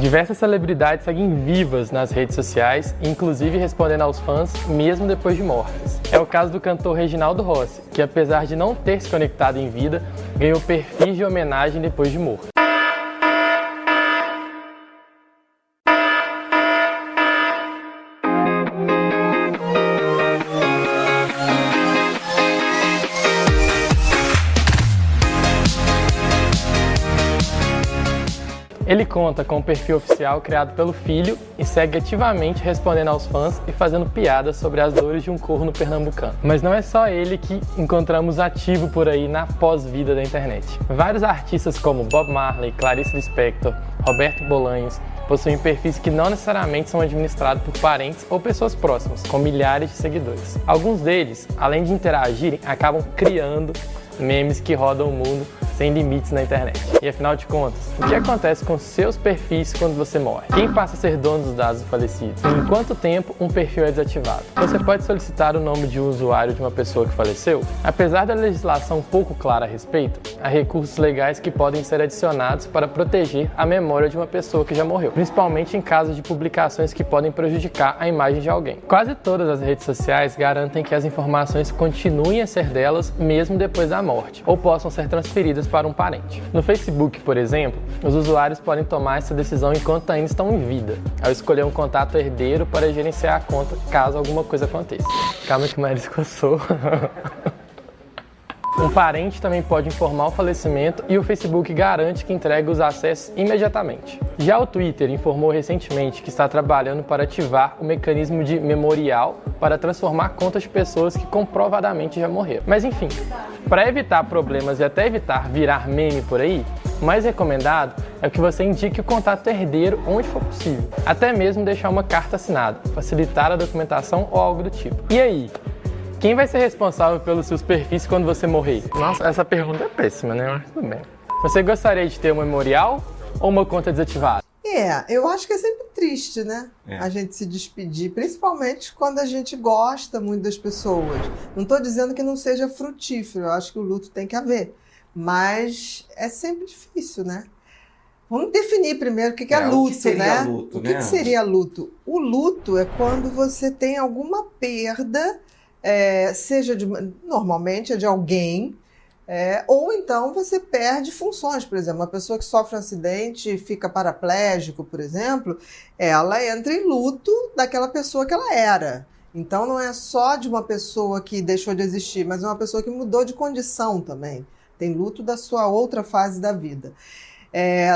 Diversas celebridades seguem vivas nas redes sociais, inclusive respondendo aos fãs mesmo depois de mortas. É o caso do cantor Reginaldo Rossi, que apesar de não ter se conectado em vida, ganhou perfis de homenagem depois de morto. Ele conta com um perfil oficial criado pelo filho e segue ativamente respondendo aos fãs e fazendo piadas sobre as dores de um corno pernambucano. Mas não é só ele que encontramos ativo por aí na pós-vida da internet. Vários artistas como Bob Marley, Clarice Lispector, Roberto Bolanhos possuem perfis que não necessariamente são administrados por parentes ou pessoas próximas, com milhares de seguidores. Alguns deles, além de interagirem, acabam criando memes que rodam o mundo sem limites na internet. E afinal de contas, o que acontece com seus perfis quando você morre? Quem passa a ser dono dos dados do falecido? E em quanto tempo um perfil é desativado? Você pode solicitar o nome de um usuário de uma pessoa que faleceu? Apesar da legislação pouco clara a respeito, há recursos legais que podem ser adicionados para proteger a memória de uma pessoa que já morreu, principalmente em casos de publicações que podem prejudicar a imagem de alguém. Quase todas as redes sociais garantem que as informações continuem a ser delas mesmo depois da morte, ou possam ser transferidas para um parente. No Facebook, por exemplo, os usuários podem tomar essa decisão enquanto ainda estão em vida, ao escolher um contato herdeiro para gerenciar a conta caso alguma coisa aconteça. Calma que o Maris coçou. Um parente também pode informar o falecimento e o Facebook garante que entrega os acessos imediatamente. Já o Twitter informou recentemente que está trabalhando para ativar o mecanismo de memorial para transformar contas de pessoas que comprovadamente já morreram. Mas enfim, para evitar problemas e até evitar virar meme por aí, o mais recomendado é que você indique o contato herdeiro onde for possível. Até mesmo deixar uma carta assinada, facilitar a documentação ou algo do tipo. E aí? Quem vai ser responsável pelos seus perfis quando você morrer? Nossa, essa pergunta é péssima, né? Mas tudo bem. Você gostaria de ter um memorial ou uma conta desativada? Eu acho que é sempre triste, né? A gente se despedir, principalmente quando a gente gosta muito das pessoas. Não estou dizendo que não seja frutífero, eu acho que o luto tem que haver. Mas é sempre difícil, né? Vamos definir primeiro o que é luto, o que seria, né? luto, o que seria luto? O luto é quando você tem alguma perda, normalmente é de alguém, ou então você perde funções. Por exemplo, uma pessoa que sofre um acidente e fica paraplégico, por exemplo, ela entra em luto daquela pessoa que ela era. Então não é só de uma pessoa que deixou de existir, mas é uma pessoa que mudou de condição também. Tem luto da sua outra fase da vida.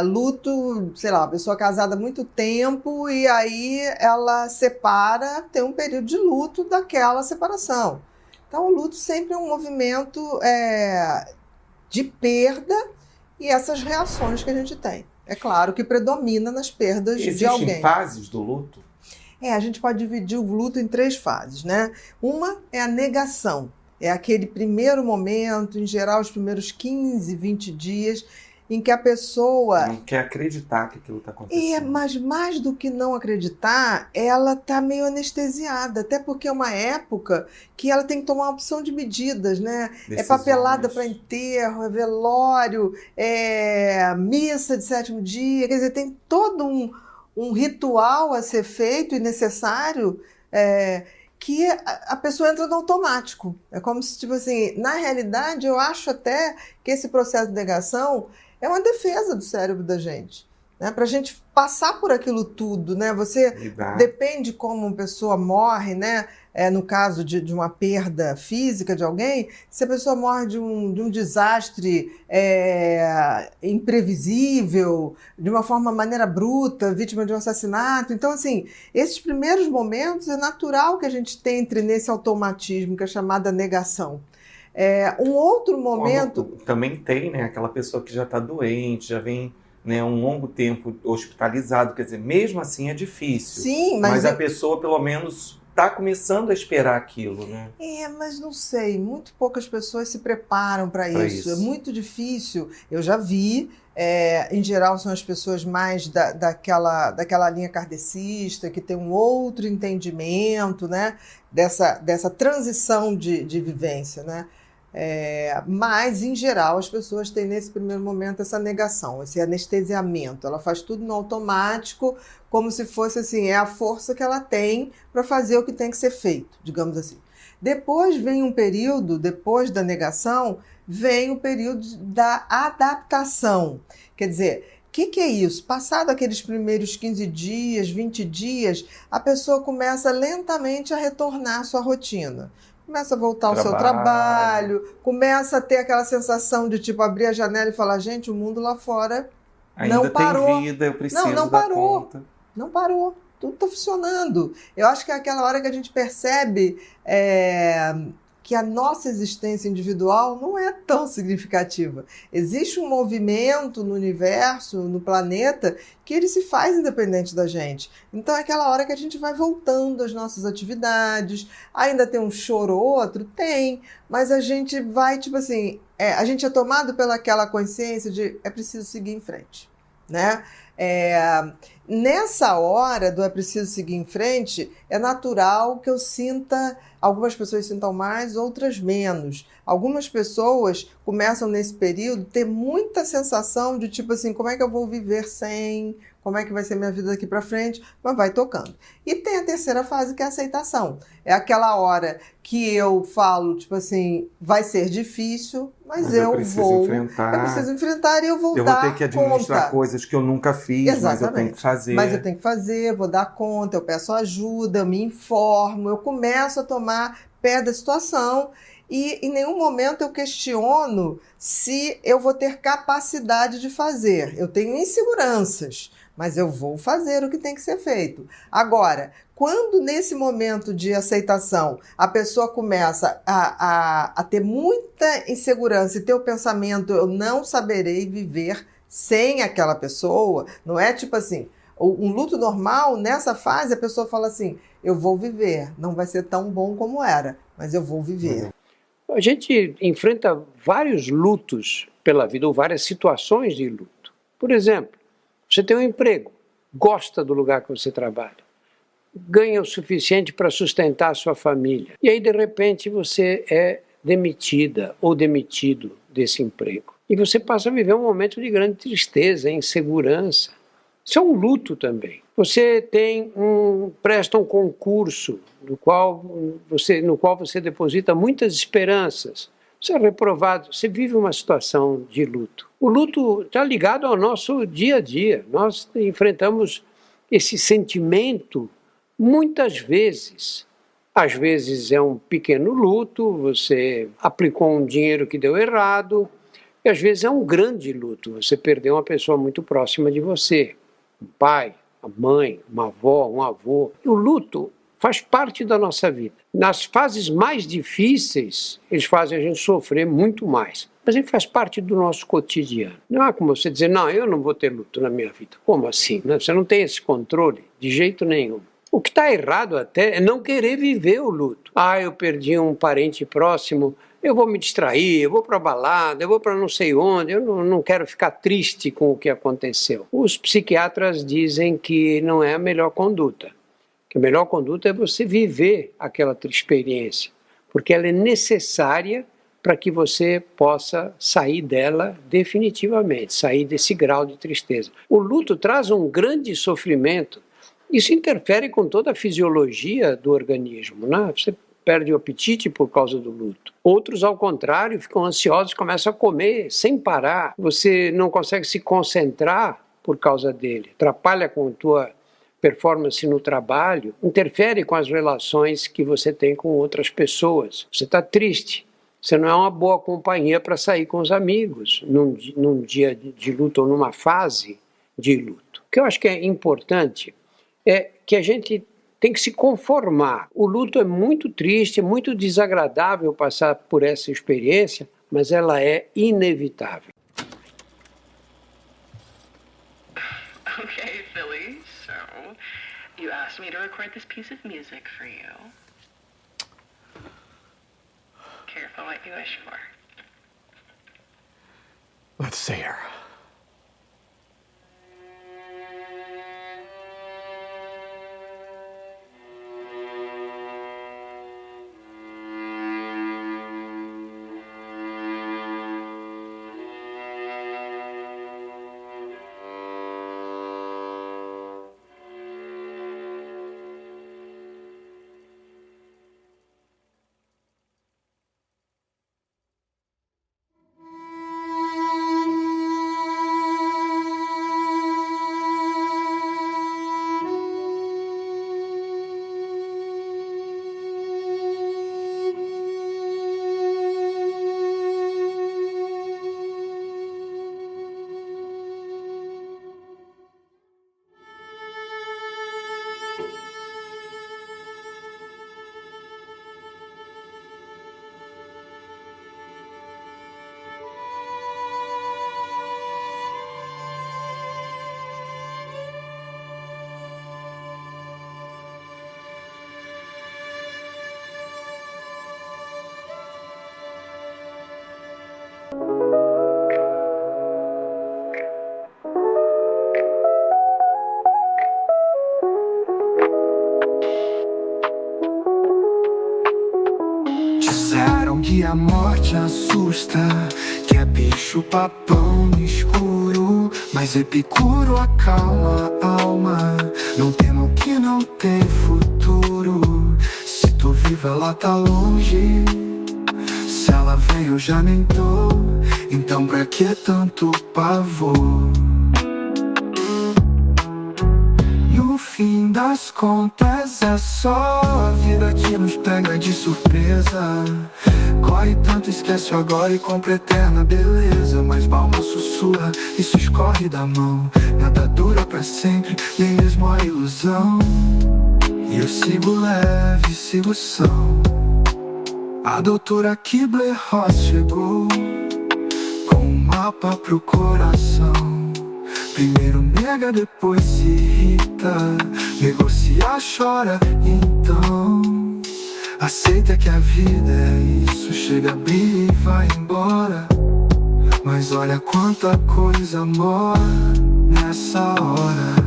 Luto, sei lá, uma pessoa casada há muito tempo e aí ela separa, tem um período de luto daquela separação. Então o luto sempre é um movimento de perda e essas reações que a gente tem. É claro que predomina nas perdas de alguém. Existem fases do luto? A gente pode dividir o luto em 3 fases, né? Uma é a negação. É aquele primeiro momento, em geral os primeiros 15, 20 dias, em que a pessoa não quer acreditar que aquilo está acontecendo. Mas mais do que não acreditar, ela está meio anestesiada, até porque é uma época que ela tem que tomar uma opção de medidas, né? É papelada para enterro, é velório, é missa de 7º dia, quer dizer, tem todo um ritual a ser feito e necessário, que a pessoa entra no automático. É como se, tipo assim, na realidade, eu acho até que esse processo de negação é uma defesa do cérebro da gente, né? Para a gente passar por aquilo tudo, né? Depende como uma pessoa morre, né? No caso de uma perda física de alguém, se a pessoa morre de um desastre imprevisível, de uma maneira bruta, vítima de um assassinato. Então, assim, esses primeiros momentos é natural que a gente entre nesse automatismo que é chamada negação. Um outro momento... Também tem, né, aquela pessoa que já está doente, já vem, né, um longo tempo hospitalizado, quer dizer, mesmo assim é difícil. Sim, mas a pessoa pelo menos está começando a esperar aquilo, né? Mas não sei, muito poucas pessoas se preparam para isso. É muito difícil. Eu já vi, em geral são as pessoas mais daquela linha kardecista, que tem um outro entendimento, né, dessa transição de vivência, né? Mas, em geral, as pessoas têm nesse primeiro momento essa negação, esse anestesiamento. Ela faz tudo no automático, como se fosse assim, é a força que ela tem para fazer o que tem que ser feito, digamos assim. Depois vem um período, depois da negação, vem o período da adaptação. Quer dizer, o que é isso? Passado aqueles primeiros 15 dias, 20 dias, a pessoa começa lentamente a retornar à sua rotina. Começa a voltar ao seu trabalho, começa a ter aquela sensação de tipo abrir a janela e falar, gente, o mundo lá fora ainda não parou. tem vida, eu preciso não dar parou. conta. Não parou. Tudo está funcionando. Eu acho que é aquela hora que a gente percebe que a nossa existência individual não é tão significativa. Existe um movimento no universo, no planeta, que ele se faz independente da gente. Então é aquela hora que a gente vai voltando às nossas atividades. Ainda tem um choro ou outro? Tem, mas a gente vai, tipo assim, a gente é tomado pelaquela consciência de é preciso seguir em frente, né? Nessa hora do é preciso seguir em frente, é natural que eu sinta, algumas pessoas sintam mais, outras menos. Algumas pessoas começam nesse período a ter muita sensação de tipo assim, como é que eu vou viver sem, como é que vai ser minha vida daqui para frente, mas vai tocando. E tem a terceira fase, que é a aceitação. É aquela hora que eu falo, tipo assim, vai ser difícil, mas eu preciso enfrentar e eu vou dar conta. Eu vou ter que administrar coisas que eu nunca fiz, exatamente, mas eu tenho que fazer. Mas eu tenho que fazer, vou dar conta, eu peço ajuda, eu me informo, eu começo a tomar pé da situação e em nenhum momento eu questiono se eu vou ter capacidade de fazer. Eu tenho inseguranças, mas eu vou fazer o que tem que ser feito. Agora, quando nesse momento de aceitação a pessoa começa a ter muita insegurança e ter o pensamento, eu não saberei viver sem aquela pessoa, não é tipo assim, um luto normal, nessa fase a pessoa fala assim, eu vou viver, não vai ser tão bom como era, mas eu vou viver. A gente enfrenta vários lutos pela vida, ou várias situações de luto. Por exemplo, você tem um emprego, gosta do lugar que você trabalha, ganha o suficiente para sustentar a sua família. E aí, de repente, você é demitida ou demitido desse emprego. E você passa a viver um momento de grande tristeza, insegurança. Isso é um luto também. Você presta um concurso no qual você deposita muitas esperanças. Você é reprovado, você vive uma situação de luto. O luto está ligado ao nosso dia a dia. Nós enfrentamos esse sentimento muitas vezes. Às vezes é um pequeno luto, você aplicou um dinheiro que deu errado, e às vezes é um grande luto, você perdeu uma pessoa muito próxima de você, um pai, a mãe, uma avó, um avô. O luto faz parte da nossa vida. Nas fases mais difíceis, eles fazem a gente sofrer muito mais. Mas ele faz parte do nosso cotidiano. Não é como você dizer, não, eu não vou ter luto na minha vida. Como assim? Você não tem esse controle? De jeito nenhum. O que está errado até é não querer viver o luto. Eu perdi um parente próximo, eu vou me distrair, eu vou para a balada, eu vou para não sei onde, eu não quero ficar triste com o que aconteceu. Os psiquiatras dizem que não é a melhor conduta. Que a melhor conduta é você viver aquela experiência, porque ela é necessária para que você possa sair dela definitivamente, sair desse grau de tristeza. O luto traz um grande sofrimento. Isso interfere com toda a fisiologia do organismo, né? Você perde o apetite por causa do luto. Outros, ao contrário, ficam ansiosos, começam a comer sem parar. Você não consegue se concentrar por causa dele. Atrapalha com a tua performance no trabalho, interfere com as relações que você tem com outras pessoas. Você está triste. Você não é uma boa companhia para sair com os amigos num dia de luto ou numa fase de luto. O que eu acho que é importante é que a gente tem que se conformar. O luto é muito triste, é muito desagradável passar por essa experiência, mas ela é inevitável. Okay, Philly, so you asked me to record this piece of music for you. Careful what you wish for. Let's see her. que a morte assusta, que é bicho papão no escuro. Mas Epicuro acalma a alma, não tema o que não tem futuro. Se tô viva ela tá longe, se ela vem eu já nem tô, então pra que tanto pavor? No fim das contas é só a vida que nos pega de surpresa. Corre tanto, esquece o agora e compra eterna beleza. Mas Balma sussurra, isso escorre da mão. Nada dura pra sempre, nem mesmo a ilusão. E eu sigo leve, sigo são. A doutora Kubler-Ross chegou com um mapa pro coração. Primeiro nega, depois se irrita, negocia, chora, então aceita que a vida é isso, chega, brilha e vai embora. Mas olha quanta coisa mora nessa hora.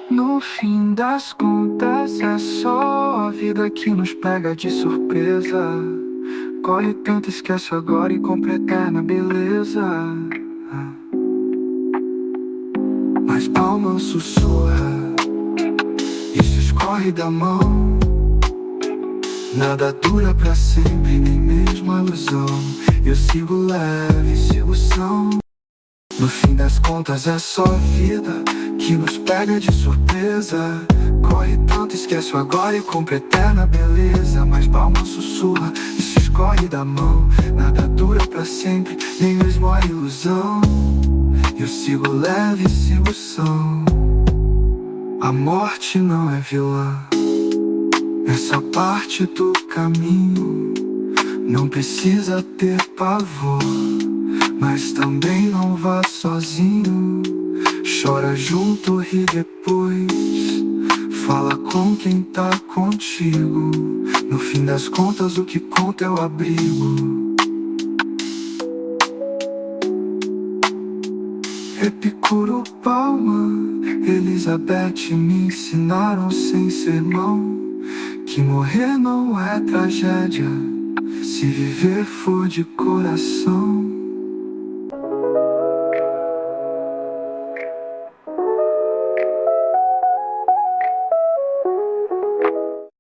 No fim das contas é só a vida que nos pega de surpresa. Corre tanto, esquece agora e compra eterna beleza. Mas Balma sussurra, isso escorre da mão. Nada dura pra sempre, nem mesmo a ilusão. Eu sigo leve, sigo são. No fim das contas é só a vida que nos pega de surpresa. Corre tanto, esquece o agora e compra eterna beleza. Mas Balma sussurra, isso escorre da mão. Nada dura pra sempre, nem mesmo a ilusão. Eu sigo leve, sigo são. A morte não é vilã, essa parte do caminho. Não precisa ter pavor, mas também não vá sozinho. Chora junto, ri depois, fala com quem tá contigo. No fim das contas o que conta é o abrigo. Epicuro, Balma, Elizabeth me ensinaram sem sermão que morrer não é tragédia, se viver for de coração.